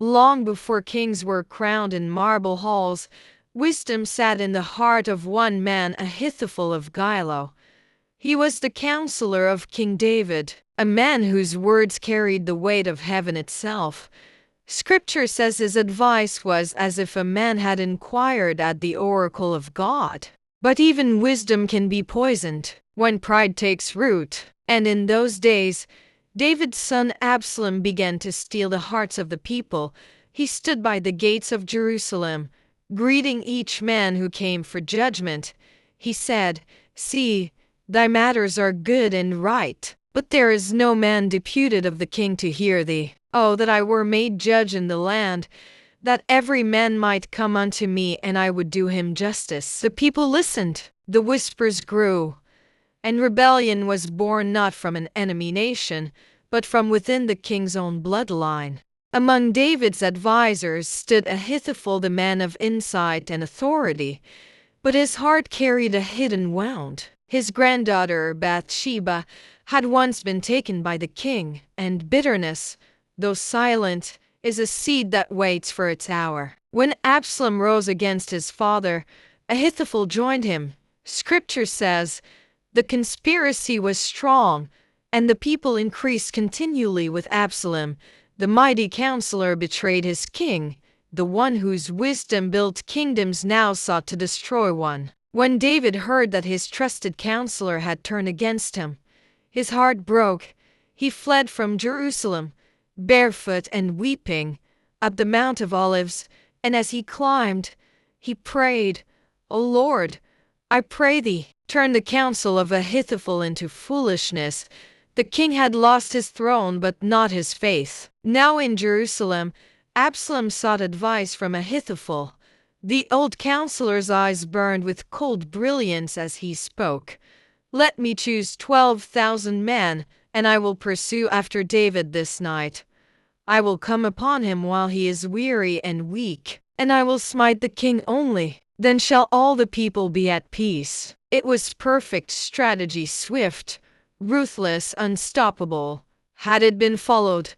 Long before kings were crowned in marble halls, wisdom sat in the heart of one man, Ahithophel of Gilo. He was the counselor of King David, a man whose words carried the weight of heaven itself. Scripture says his advice was as if a man had inquired at the oracle of God. But even wisdom can be poisoned when pride takes root. And in those days, David's son Absalom began to steal the hearts of the people. He stood by the gates of Jerusalem, greeting each man who came for judgment. He said, "See, thy matters are good and right, but there is no man deputed of the king to hear thee. Oh, that I were made judge in the land, that every man might come unto me, and I would do him justice." The people listened, the whispers grew, and rebellion was born not from an enemy nation, but from within the king's own bloodline. Among David's advisers stood Ahithophel, the man of insight and authority, but his heart carried a hidden wound. His granddaughter Bathsheba had once been taken by the king, and bitterness, though silent, is a seed that waits for its hour. When Absalom rose against his father, Ahithophel joined him. Scripture says, "The conspiracy was strong, and the people increased continually with Absalom. The mighty counselor betrayed his king. The one whose wisdom built kingdoms now sought to destroy one." When David heard that his trusted counselor had turned against him, his heart broke. He fled from Jerusalem, barefoot and weeping, up the Mount of Olives, and as he climbed, he prayed, "O Lord, I pray thee, turn the counsel of Ahithophel into foolishness." The king had lost his throne but not his faith. Now in Jerusalem, Absalom sought advice from Ahithophel. The old counselor's eyes burned with cold brilliance as he spoke. "Let me choose 12,000 men, and I will pursue after David this night. I will come upon him while he is weary and weak, and I will smite the king only. Then shall all the people be at peace." It was perfect strategy, swift, ruthless, unstoppable. Had it been followed,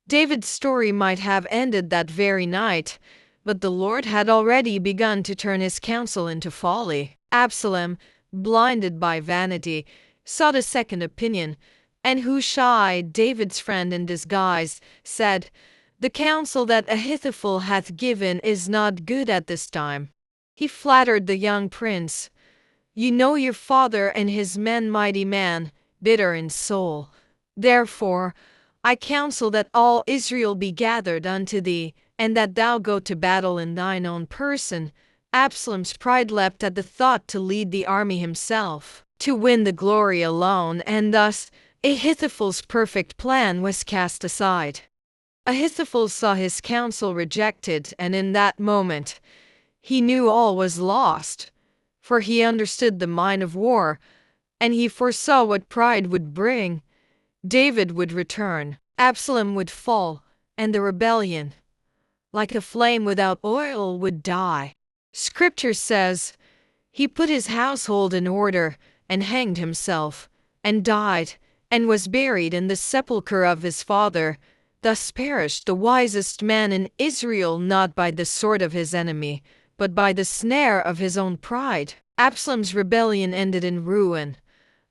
David's story might have ended that very night, but the Lord had already begun to turn his counsel into folly. Absalom, blinded by vanity, sought a second opinion, and Hushai, David's friend in disguise, said, "The counsel that Ahithophel hath given is not good at this time." He flattered the young prince. "You know your father and his men, mighty man, bitter in soul. Therefore, I counsel that all Israel be gathered unto thee, and that thou go to battle in thine own person." Absalom's pride leapt at the thought to lead the army himself, to win the glory alone, and thus Ahithophel's perfect plan was cast aside. Ahithophel saw his counsel rejected, and in that moment, he knew all was lost, for he understood the mind of war, and he foresaw what pride would bring. David would return, Absalom would fall, and the rebellion, like a flame without oil, would die. Scripture says, "He put his household in order, and hanged himself, and died, and was buried in the sepulchre of his father." Thus perished the wisest man in Israel, not by the sword of his enemy, but by the snare of his own pride. Absalom's rebellion ended in ruin.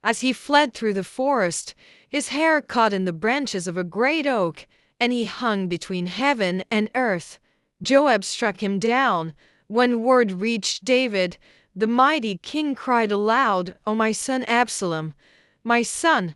As he fled through the forest, his hair caught in the branches of a great oak, and he hung between heaven and earth. Joab struck him down. When word reached David, the mighty king cried aloud, "O my son Absalom, my son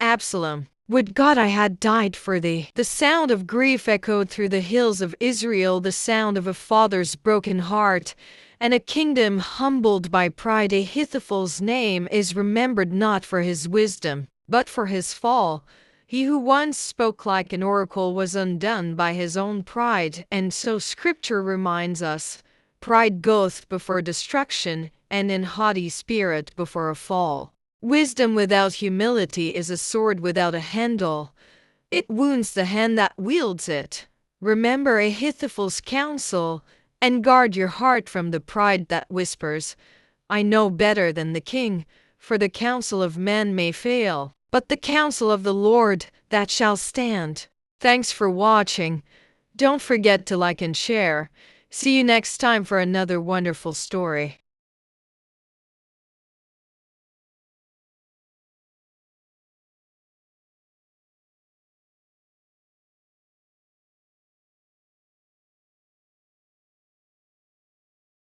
Absalom, would God I had died for thee!" The sound of grief echoed through the hills of Israel, the sound of a father's broken heart, and a kingdom humbled by pride. Ahithophel's name is remembered not for his wisdom, but for his fall. He who once spoke like an oracle was undone by his own pride, and so Scripture reminds us, "Pride goeth before destruction, and an haughty spirit before a fall." Wisdom without humility is a sword without a handle. It wounds the hand that wields it. Remember Ahithophel's counsel, and guard your heart from the pride that whispers, "I know better than the king," for the counsel of men may fail, but the counsel of the Lord, that shall stand. Thanks for watching. Don't forget to like and share. See you next time for another wonderful story.